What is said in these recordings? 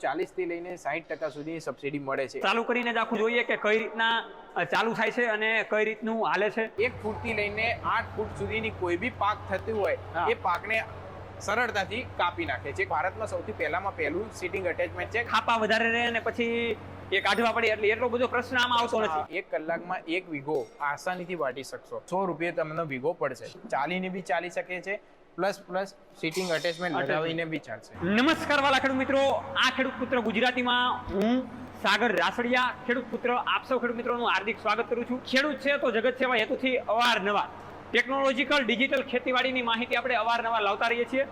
40 થી લઈને 60% સુધી સબસિડી મળે છે। ચાલુ કરીને જ આખું જોઈએ કે કઈ રીતના ચાલુ થાય છે અને કઈ રીતનું હાલે છે। 1 ફૂટથી લઈને 8 ફૂટ સુધીની કોઈ બી પાક થતી હોય એ પાકને સરળતાથી કાપી નાખે છે। ભારતમાં સૌથી પહેલું સીટિંગ અટેચમેન્ટ છે। ખાપા વધારે રહે અને પછી એ કાઢવા પડે એટલે એટલો બધો પ્રશ્ન આમાં આવતો નથી। 1 કલાકમાં 1 વીઘો આસાનીથી વાટી શકશો। 100 રૂપિયા તમને વીઘો પડશે। ચાલીને બી ચાલી શકે છે, પ્લસ સીટિંગ અટેચમેન્ટ લગાવીને બી ચાલશે। નમસ્કાર વાલા ખેડૂત મિત્રો, આ ખેડૂત પુત્ર ગુજરાતીમાં હું સાગર રાસડિયા ખેડૂત પુત્ર આપ સૌ ખેડૂત મિત્રોનું હાર્દિક સ્વાગત કરું છું। ખેડૂત છે તો જગત સેવા હેતુથી અવારનવાર ટેકનોલોજીકલ ડિજિટલ ખેતીવાડીની માહિતી આપણે અવારનવાર લાવતા રહીએ છીએ,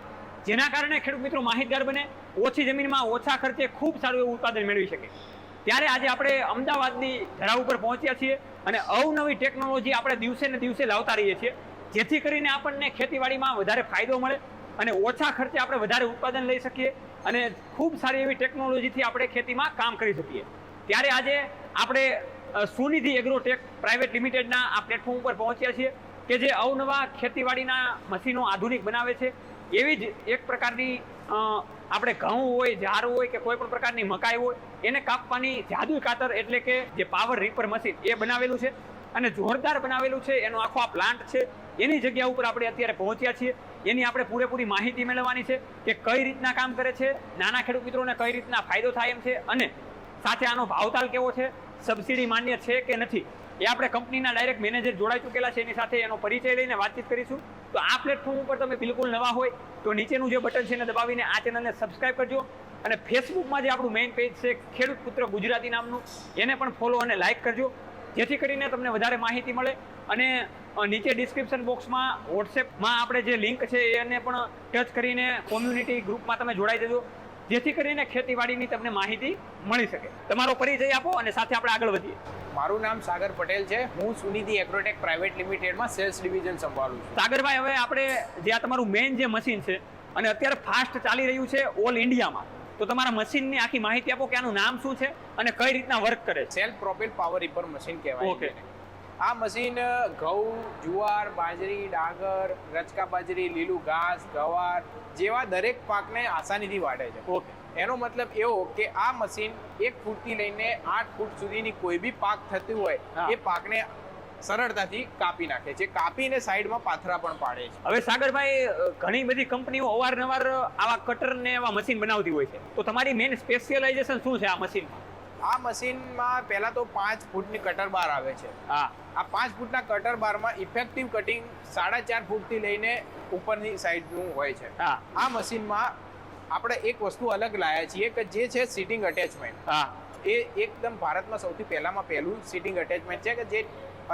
જેના કારણે ખેડૂત મિત્રો માહિતગાર બને, ઓછી જમીનમાં ઓછા ખર્ચે ખૂબ સારું એવું ઉત્પાદન મેળવી શકે। ત્યારે આજે આપણે અમદાવાદની ધરા ઉપર પહોંચ્યા છીએ અને અવનવી ટેકનોલોજી આપણે દિવસે ને દિવસે લાવતા રહીએ છીએ, જેથી કરીને આપણને ખેતીવાડીમાં વધારે ફાયદો મળે અને ઓછા ખર્ચે આપણે વધારે ઉત્પાદન લઈ શકીએ અને ખૂબ સારી એવી ટેકનોલોજીથી આપણે ખેતીમાં કામ કરી શકીએ। ત્યારે આજે આપણે સુનિધિ એગ્રોટેક પ્રાઇવેટ લિમિટેડના આ પ્લેટફોર્મ ઉપર પહોંચ્યા છીએ કે જે અવનવા ખેતીવાડીના મશીનો આધુનિક બનાવે છે। એવી જ એક પ્રકારની આપણે ઘઉં હોય, જાર હોય કે કોઈ પણ પ્રકારની મકાઈ હોય એને કાપવાની જાદુઈ કાતર એટલે કે જે પાવર રીપર મશીન એ બનાવેલું છે અને જોરદાર બનાવેલું છે। એનો આખો આ પ્લાન્ટ છે, એની જગ્યા ઉપર આપણે અત્યારે પહોંચ્યા છીએ। એની આપણે પૂરેપૂરી માહિતી મેળવવાની છે કે કઈ રીતના કામ કરે છે, નાના ખેડૂત મિત્રોને કઈ રીતના ફાયદો થાય એમ છે અને સાથે આનો ભાવતાલ કેવો છે, સબસિડી માન્ય છે કે નથી, એ આપણે કંપનીના ડાયરેક્ટ મેનેજર જોડાઈ ચૂકેલા છે, એની સાથે એનો પરિચય લઈને વાતચીત કરીશું। તો આ પ્લેટફોર્મ ઉપર તમે બિલકુલ નવા હોય તો નીચેનું જે બટન છે એને દબાવીને આ ચેનલને સબસ્ક્રાઇબ કરજો અને ફેસબુકમાં જે આપણું મેઇન પેજ છે ખેડૂત પુત્ર ગુજરાતી નામનું, એને પણ ફોલો અને લાઇક કરજો, જેથી કરીને તમને વધારે માહિતી મળે। અને નીચે ડિસ્ક્રિપ્શન બોક્સમાં વોટ્સએપમાં આપણે જે લિંક છે એને પણ ટચ કરીને કોમ્યુનિટી ગ્રુપમાં તમે જોડાઈ જજો, જેથી કરીને ખેતીવાડીની તમને માહિતી મળી શકે। તમારો પરિચય આપો અને સાથે આપણે આગળ વધીએ। મારું નામ સાગર પટેલ છે, હું સુનિધિ એગ્રોટેક પ્રાઇવેટ લિમિટેડમાં સેલ્સ ડિવિઝન સંભાળું છું। સાગરભાઈ, હવે આપણે જે આ તમારું મેઇન જે મશીન છે અને અત્યારે ફાસ્ટ ચાલી રહ્યું છે ઓલ ઇન્ડિયામાં, તો તમારા મશીનની આખી માહિતી આપો કે આનું નામ શું છે અને કઈ રીતના વર્ક કરે છે। Self propel power reaper machine કહેવાય છે। આ મશીન ઘઉં, જુવાર, બાજરી, ડાંગર, રચકા બાજરી, લીલું ઘાસ, ગવાર જેવા દરેક પાકને આસાનીથી વાટે છે। એનો મતલબ એવો કે આ મશીન 1 ફૂટથી લઈને 8 ફૂટ સુધીની કોઈ બી પાક થતી હોય એ પાકને સરળતાથી કાપી નાખે છે, કાપીને સાઈડમાં પાથરા પણ પાડે છે। હવે સાગરભાઈ, ઘણી બધી કંપનીઓ અવારનવાર આવા કટર ને એવા મશીન બનાવતી હોય છે, તો તમારી મેઇન સ્પેશિયલાઇઝેશન શું છે આ મશીનમાં? આ મશીનમાં પહેલા તો 5 ફૂટની કટર બાર આવે છે। આ 5 ફૂટના કટર બારમાં ઇફેક્ટિવ કટિંગ 4.5 ફૂટથી લઈને ઉપરની સાઈડનું હોય છે। આ મશીનમાં આપણે એક વસ્તુ અલગ લાયા છીએ કે જે છે સીટિંગ અટેચમેન્ટ। એ એકદમ ભારતમાં સૌથી પહેલું સીટિંગ અટેચમેન્ટ છે કે જે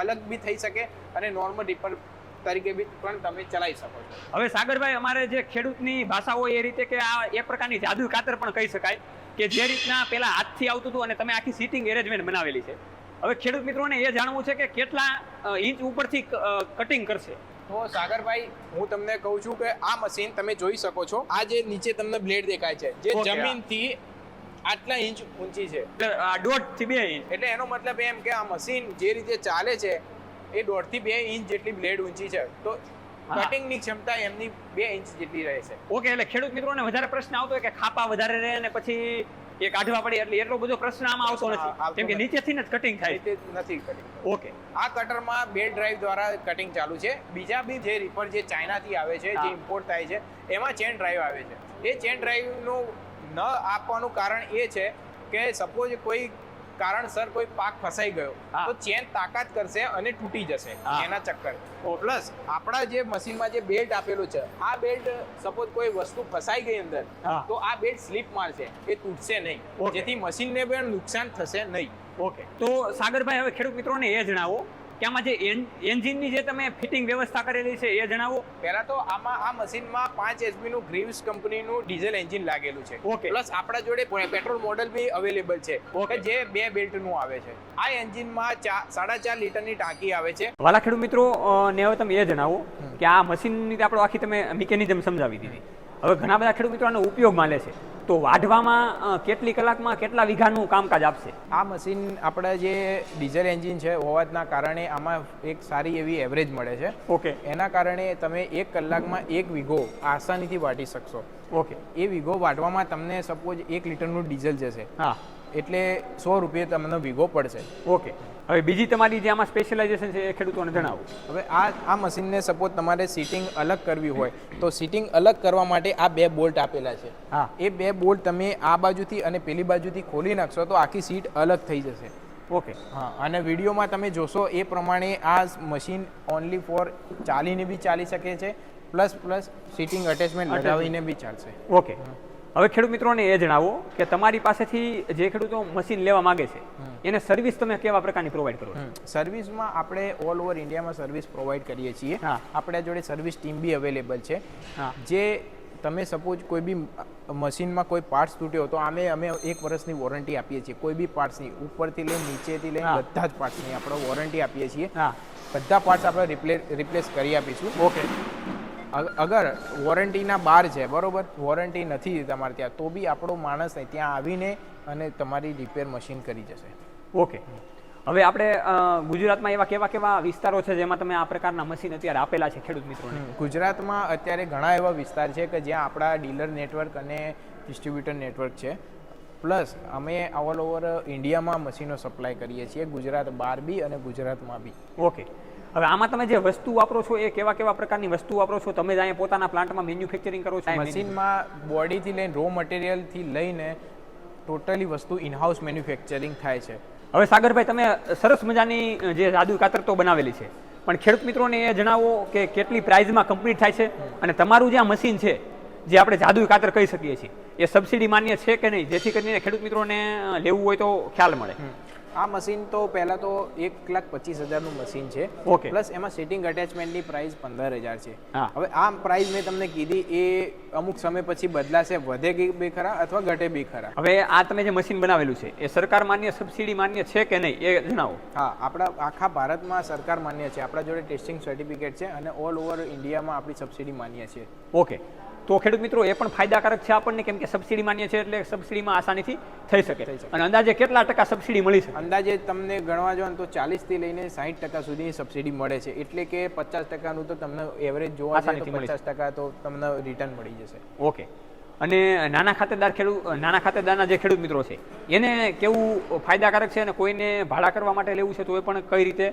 અલગ બી થઈ શકે અને નોર્મલ રીપર તરીકે બી પણ તમે ચલાવી શકો છો। હવે સાગરભાઈ, અમારે જે ખેડૂતની ભાષા હોય એ રીતે કે આ એક પ્રકારની જાદુઈ કાતર પણ કહી શકાય કે જે રીતના પેલા હાથથી આવતું હતું અને તમે આખી સીટિંગ એરેન્જમેન્ટ બનાવેલી છે। હવે ખેડૂત મિત્રોને એ જાણવું છે કે કેટલા ઇંચ ઉપરથી કટિંગ કરશે? તો સાગરભાઈ, હું તમને કહું છું કે આ મશીન તમે જોઈ શકો છો, આ જે નીચે તમને બ્લેડ દેખાય છે જે જમીનથી આટલા ઇંચ ઊંચી છે, 1.5 થી 2 ઇંચ। એટલે એનો મતલબ એમ કે આ મશીન જે રીતે ચાલે છે એ 1.5 થી 2 ઇંચ જેટલી બ્લેડ ઊંચી છે, તો કટિંગની ક્ષમતા એમની 2 ઇંચ જેટલી રહે છે। ઓકે, એટલે ખેડૂત મિત્રોને વધારે પ્રશ્ન આવતો હોય કે ખાપા વધારે રહે અને પછી એ કાઢવા પડે, એટલે એટલો બધો પ્રશ્ન આમાં આવતો નથી, કેમ કે નીચેથી જ કટિંગ થાય નથી કટિંગ। ઓકે, આ કટરમાં બેલ્ટ ડ્રાઈવ દ્વારા કટિંગ ચાલુ છે। બીજા બી જે રીપર જે ચાઇનાથી આવે છે, જે ઇમ્પોર્ટ થાય છે, એમાં ચેન ડ્રાઈવ આવે છે। એ ચેન ડ્રાઈવનું ન આપવાનું કારણ એ છે કે સપોઝ કોઈ કારણસર કોઈ પાક ફસાઈ ગયો તો ચેન તાકાત કરશે અને તૂટી જશે એના ચક્કર। પ્લસ આપણા જે મશીનમાં જે બેલ્ટ આપેલું છે, આ બેલ્ટ સપોઝ કોઈ વસ્તુ ફસાઈ ગઈ અંદર તો આ બેલ્ટ સ્લીપ મારશે, એ તૂટશે નહીં, જેથી મશીનને પણ નુકસાન થશે નહીં। ઓકે, તો સાગરભાઈ, હવે ખેડૂત મિત્રોને એ જણાવો કે આમાં જે એન્જિનની જે તમે ફિટિંગ વ્યવસ્થા કરેલી છે એ જણાવો। પહેલા તો આમાં આ મશીનમાં 5 HP નું ગ્રીવ્સ કંપનીનું ડીઝલ એન્જિન લાગેલું છે। પ્લસ આપણા જોડે પેટ્રોલ મોડેલ બી અવેલેબલ છે કે જે 2 બેલ્ટનું આવે છે। આ એન્જિનમાં 4.5 લીટરની ટાંકી આવે છે। વાલા ખેડૂત મિત્રો ને હવે તમે એ જણાવો કે આ મશીનની આપણે આખી તમે મિકેનિઝમ સમજાવી દીધી, હવે ઘણા બધા ખેડૂત મિત્રો આનો ઉપયોગમાં લે છે, તો વાઢવામાં કેટલી કલાકમાં કેટલા વીઘાનું કામકાજ આપશે? આ મશીન આપણા જે ડીઝલ એન્જિન છે હોવાના કારણે આમાં એક સારી એવી એવરેજ મળે છે. ઓકે. એના કારણે તમે 1 કલાકમાં 1 વીઘો આસાનીથી વાટી શકશો. ઓકે. એ વીઘો વાટવામાં તમને સપોઝ 1 લીટરનું ડીઝલ જશે. હા. એટલે 100 રૂપિયા તમને વીઘો પડશે. ઓકે. હવે બીજી તમારી જે આમાં સ્પેશિયલાઇઝેશન છે એ ખેડૂતોને જણાવો. હવે આ મશીનને સપોઝ તમારે સીટિંગ અલગ કરવી હોય તો સીટિંગ અલગ કરવા માટે આ 2 બોલ્ટ આપેલા છે. હા. એ 2 બોલ્ટ તમે આ બાજુથી અને પેલી બાજુથી ખોલી નાખશો તો આખી સીટ અલગ થઈ જશે. ઓકે. હા, અને વિડીયોમાં તમે જોશો એ પ્રમાણે આ મશીન ઓનલી ફોર ચાલીને બી ચાલી શકે છે, પ્લસ સીટિંગ અટેચમેન્ટ લગાવીને બી ચાલશે. ઓકે. હવે ખેડૂત મિત્રોને એ જણાવો કે તમારી પાસેથી જે ખેડૂતો મશીન લેવા માંગે છે એને સર્વિસ તમે કેવા પ્રકારની પ્રોવાઈડ કરો છો? સર્વિસમાં આપણે ઓલ ઓવર ઇન્ડિયામાં સર્વિસ પ્રોવાઈડ કરીએ છીએ. આપણા જોડે સર્વિસ ટીમ બી અવેલેબલ છે. જે તમે સપોઝ કોઈ બી મશીનમાં કોઈ પાર્ટ્સ તૂટ્યો તો અમે 1 વર્ષની વોરંટી આપીએ છીએ. કોઈ બી પાર્ટ્સની ઉપરથી લઈને નીચેથી લઈને બધા જ પાર્ટ્સની આપણે વોરંટી આપીએ છીએ. બધા પાર્ટ્સ આપણે રિપ્લેસ કરી આપીશું. ઓકે. અગર વોરંટીના બહાર છે, બરોબર, વોરંટી નથી તમારે ત્યાં, તો બી આપણો માણસ ત્યાં આવીને અને તમારી રિપેર મશીન કરી જશે. ઓકે. હવે આપણે ગુજરાતમાં એવા કેવા વિસ્તારો છે જેમાં તમે આ પ્રકારના મશીન અત્યારે આપેલા છે ખેડૂત મિત્રોને? ગુજરાતમાં અત્યારે ઘણા એવા વિસ્તાર છે કે જ્યાં આપણા ડીલર નેટવર્ક અને ડિસ્ટ્રીબ્યુટર નેટવર્ક છે. પ્લસ અમે ઓલ ઓવર ઇન્ડિયામાં મશીનો સપ્લાય કરીએ છીએ, ગુજરાત બહાર બી અને ગુજરાતમાં બી. ઓકે. હવે આમાં તમે જે વસ્તુ વાપરો છો એ કેવા પ્રકારની વસ્તુ વાપરો છો? તમે જ અહીંયા પોતાના પ્લાન્ટમાં મેન્યુફેક્ચરિંગ કરો છો? મશીનમાં બોડીથી લઈને રો મટીરિયલથી લઈને ટોટલી વસ્તુ ઇનહાઉસ મેન્યુફેક્ચરિંગ થાય છે. હવે સાગરભાઈ, તમે સરસ મજાની જે જાદુઈ કાતર તો બનાવેલી છે, પણ ખેડૂત મિત્રોને એ જણાવો કે કેટલી પ્રાઇઝમાં કમ્પ્લીટ થાય છે અને તમારું જે આ મશીન છે જે આપણે જાદુઈ કાતર કહી શકીએ છીએ એ સબસિડી માન્ય છે કે નહીં, જેથી કરીને ખેડૂત મિત્રોને લેવું હોય તો ખ્યાલ મળે. આ મશીન તો પહેલાં તો 1,25,000નું મશીન છે. ઓકે. પ્લસ એમાં સીટિંગ અટેચમેન્ટની પ્રાઇસ 15,000 છે. હા. હવે આ પ્રાઇસ મેં તમને કીધી એ અમુક સમય પછી બદલાશે, વધે બી ખરા અથવા ઘટે બી ખરા. હવે આ તમે જે મશીન બનાવેલું છે એ સરકાર માન્ય સબસિડી માન્ય છે કે નહીં એ જણાવો. હા, આપણા આખા ભારતમાં સરકાર માન્ય છે. આપણા જોડે ટેસ્ટિંગ સર્ટિફિકેટ છે અને ઓલ ઓવર ઇન્ડિયામાં આપણી સબસિડી માન્ય છે. ઓકે. તો ખેડૂત મિત્રો એ પણ ફાયદાકારક છે આપણને, કેમ કે સબસિડી માન્ય છે એટલે સબસિડીમાં આસાનીથી થઈ શકે. અને અંદાજે કેટલા ટકા સબસિડી મળી શકે? અંદાજે તમને ગણવા જાવ તો 40 થી લઈને 60% સુધી સબસિડી મળે છે. એટલે કે 50%નું તો તમને એવરેજ જોવા જાય તો 50% તો તમને રિટર્ન મળી જશે. ઓકે. અને નાના ખાતેદારના જે ખેડૂત મિત્રો છે એને કેવું ફાયદાકારક છે અને કોઈને ભાડા કરવા માટે લેવું છે તો એ પણ કઈ રીતે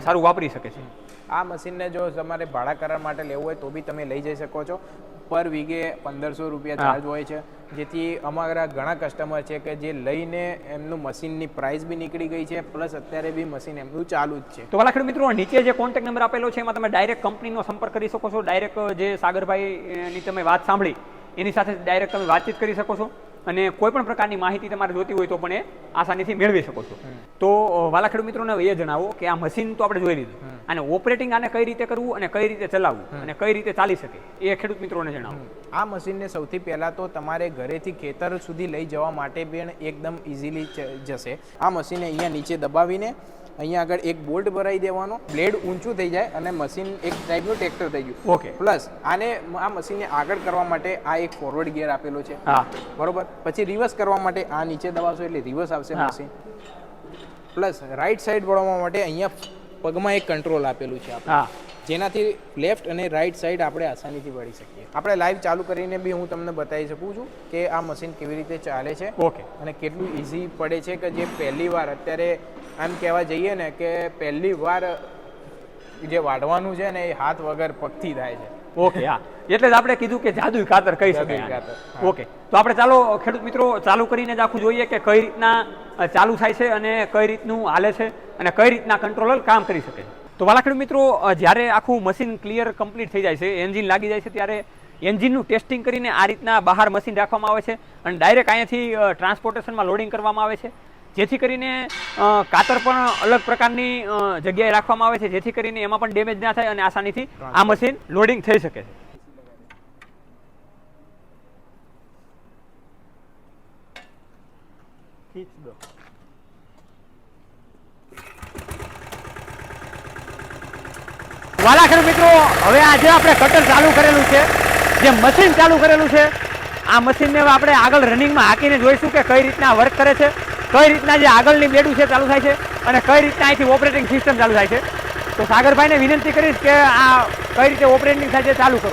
સારું વાપરી શકે છે? આ મશીનને જો તમારે ભાડા કરવા માટે લેવું હોય તો બી તમે લઈ જઈ શકો છો. પર વીઘે 1,500 રૂપિયા ચાર્જ હોય છે, જેથી અમારા ઘણા કસ્ટમર છે કે જે લઈને એમનું મશીનની પ્રાઇસ બી નીકળી ગઈ છે, પ્લસ અત્યારે બી મશીન એમનું ચાલુ જ છે. તો વાલા ખેડૂત મિત્રો, નીચે જે કોન્ટેક્ટ નંબર આપેલો છે એમાં તમે ડાયરેક્ટ કંપનીનો સંપર્ક કરી શકો છો. ડાયરેક્ટ જે સાગરભાઈની તમે વાત સાંભળી એની સાથે ડાયરેક્ટ તમે વાતચીત કરી શકો છો અને કોઈ પણ પ્રકારની માહિતી તમારે જોતી હોય તો પણ એ આસાનીથી મેળવી શકો છો. તો વાલા ખેડૂત મિત્રોને એ જણાવો કે આ મશીન તો આપણે જોઈ લીધું, અને ઓપરેટિંગ આને કઈ રીતે કરવું અને કઈ રીતે ચલાવવું અને કઈ રીતે ચાલી શકે એ ખેડૂત મિત્રોને જણાવો. આ મશીનને સૌથી પહેલાં તો તમારે ઘરેથી ખેતર સુધી લઈ જવા માટે પણ એકદમ ઇઝીલી જશે. આ મશીનને અહીંયા નીચે દબાવીને અહીંયા આગળ એક બોલ્ટ ભરાઈ દેવાનો, બ્લેડ ઊંચું થઈ જાય અને મશીન એક ટાઈપનું ટ્રેક્ટર થઈ ગયું. ઓકે. પ્લસ આ મશીનને આગળ કરવા માટે આ એક ફોરવર્ડ ગિયર આપેલો છે. હા, બરોબર. પછી રિવર્સ કરવા માટે આ નીચે દબાવશો એટલે રિવર્સ આવશે મશીન. પ્લસ રાઈટ સાઈડ વળવા માટે અહીંયા પગમાં એક કંટ્રોલ આપેલું છે આપણે, જેનાથી લેફ્ટ અને રાઈટ સાઈડ આપણે આસાનીથી વળી શકીએ. આપણે લાઈવ ચાલુ કરીને બી હું તમને બતાવી શકું છું કે આ મશીન કેવી રીતે ચાલે છે. ઓકે. અને કેટલું ઇઝી પડે છે કે જે પહેલી વાર અત્યારે આમ કહેવા જઈએ ને કે પહેલી વાર જે વાઢવાનું છે ને એ હાથ વગર પગથી થાય છે. ઓકે. હા, એટલે જ આપણે કીધું કે જાદુઈ કાતર કહી શકાય. ઓકે. તો આપણે ચાલો ખેડૂત મિત્રો ચાલુ કરીને જ આખું જોઈએ કે કઈ રીતના ચાલુ થાય છે અને કઈ રીતનું હાલે છે અને કઈ રીતના કંટ્રોલર કામ કરી શકે છે. તો વાલા ખેડૂત મિત્રો, જ્યારે આખું મશીન ક્લિયર કમ્પ્લીટ થઈ જાય છે, એન્જિન લાગી જાય છે, ત્યારે એન્જિનનું ટેસ્ટિંગ કરીને આ રીતના બહાર મશીન રાખવામાં આવે છે અને ડાયરેક્ટ અહીંયાથી ટ્રાન્સપોર્ટેશનમાં લોડિંગ કરવામાં આવે છે, જેથી કરીને કાતર પણ અલગ પ્રકારની જગ્યાએ રાખવામાં આવે છે, જેથી કરીને એમાં પણ ડેમેજ ના થાય અને આસાનીથી આ મશીન લોડિંગ થઈ શકે છે. વાલા ખેડૂત મિત્રો, હવે આજે આપણે કટર ચાલુ કરેલું છે, જે મશીન ચાલુ કરેલું છે, આ મશીનને હવે આપણે આગળ રનિંગમાં હાંકીને જોઈશું કે કઈ રીતના વર્ક કરે છે, કઈ રીતના જે આગળની બ્લેડું છે ચાલુ થાય છે અને કઈ રીતના અહીંથી ઓપરેટિંગ સિસ્ટમ ચાલુ થાય છે. તો સાગરભાઈને વિનંતી કરીશ કે આ કઈ રીતે ઓપરેટિંગ થાય છે ચાલુ કરો.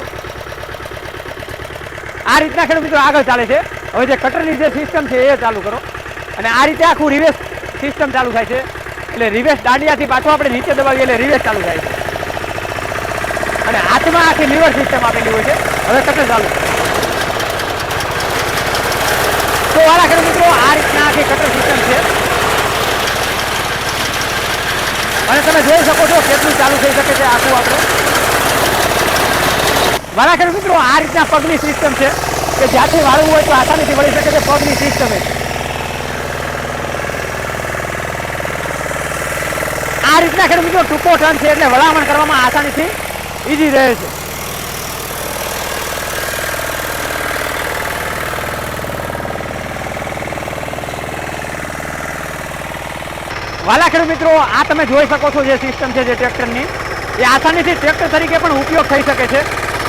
આ રીતના ખેડૂત મિત્રો આગળ ચાલે છે. હવે જે કટરની જે સિસ્ટમ છે એ ચાલુ કરો અને આ રીતે આખું રિવેસ સિસ્ટમ ચાલુ થાય છે. એટલે રિવેસ દાંડિયાથી પાછું આપણે નીચે દબાવીએ એટલે રિવેસ ચાલુ થાય છે અને હાથમાં આખી લીવર સિસ્ટમ આપેલી હોય છે. હવે કટર ચાલુ. તો વાળા ખેડૂત મિત્રો આ રીતના આખી કટર સિસ્ટમ છે અને તમે જોઈ શકો છો કેટલું ચાલુ થઈ શકે છે આખું આપણે. વાળા ખેડૂત મિત્રો આ રીતના પગની સિસ્ટમ છે કે જ્યાંથી વાળવું હોય તો આસાનીથી વળી શકે છે. પગની સિસ્ટમ આ રીતના ખેડૂત મિત્રો ટૂંકો ટર્ન છે એટલે વળામણ કરવામાં આસાનીથી ઈઝી રહે છે. વાલા ખેડૂત મિત્રો આ તમે જોઈ શકો છો જે સિસ્ટમ છે જે ટ્રેક્ટરની એ આસાનીથી ટ્રેક્ટર તરીકે પણ ઉપયોગ થઈ શકે છે.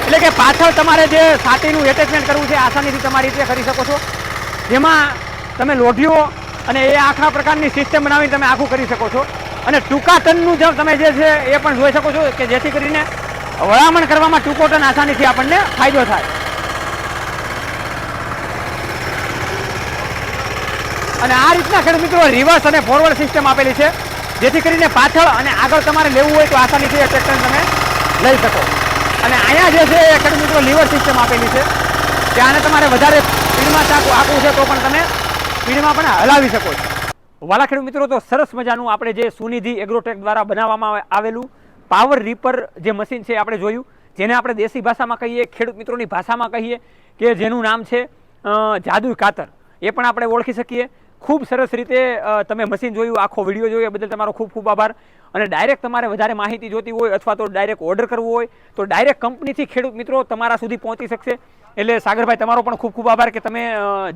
એટલે કે પાછળ તમારે જે સાટીનું એટેચમેન્ટ કરવું છે આસાનીથી તમારી રીતે કરી શકો છો. જેમાં તમે લોઢીઓ અને એ આખા પ્રકારની સિસ્ટમ બનાવીને તમે આખું કરી શકો છો. અને ટૂંકા ટનનું જો તમે જે છે એ પણ જોઈ શકો છો કે જેથી કરીને વળામણ કરવામાં ટૂંકો ટન આસાનીથી આપણને ફાયદો થાય. અને આ રીતના ખેડૂત મિત્રો રિવર્સ અને ફોરવર્ડ સિસ્ટમ આપેલી છે જેથી કરીને પાછળ અને આગળ તમારે લેવું હોય તો આસાનીથી એ ટ્રેક્ટર તમે લઈ શકો. અને અહીંયા જે છે એ ખેડૂત મિત્રો લીવર સિસ્ટમ આપેલી છે કે આને તમારે વધારે સ્પીડમાં આખવું છે તો પણ તમે સ્પીડમાં પણ હલાવી શકો છો. વાલા ખેડૂત મિત્રો તો સરસ મજાનું આપણે જે સુનિધિ એગ્રોટેક દ્વારા બનાવવામાં આવેલું પાવર રીપર જે મશીન છે આપણે જોયું, જેને આપણે દેશી ભાષામાં કહીએ, ખેડૂત મિત્રોની ભાષામાં કહીએ કે જેનું નામ છે જાદુઈ કાતર, એ પણ આપણે ઓળખી શકીએ. ખૂબ સરસ રીતે તમે મશીન જોયું, આખો વિડીયો જોયો એ બદલ તમારો ખૂબ ખૂબ આભાર. અને ડાયરેક્ટ તમારે વધારે માહિતી જોતી હોય અથવા તો ડાયરેક્ટ ઓર્ડર કરવો હોય તો ડાયરેક્ટ કંપનીથી ખેડૂત મિત્રો તમારા સુધી પહોંચી શકશે. એટલે સાગરભાઈ તમારો પણ ખૂબ ખૂબ આભાર કે તમે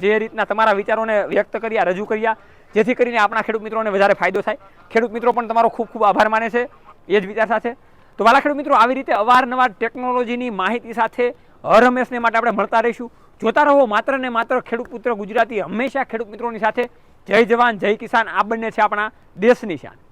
જે રીતના તમારા વિચારોને વ્યક્ત કર્યા, રજૂ કર્યા, જેથી કરીને આપણા ખેડૂત મિત્રોને વધારે ફાયદો થાય. ખેડૂત મિત્રો પણ તમારો ખૂબ ખૂબ આભાર માને છે એ જ વિચાર સાથે. તો વાલા ખેડૂત મિત્રો આવી રીતે અવારનવાર ટેકનોલોજીની માહિતી સાથે હર હંમેશને માટે આપણે મળતા રહીશું. જોતા રહો માત્ર ને માત્ર ખેડૂત પુત્ર ગુજરાતી, હંમેશા ખેડૂત મિત્રોની સાથે. જય જવાન જય કિસાન, આ બંને છે આપણા દેશની શાન.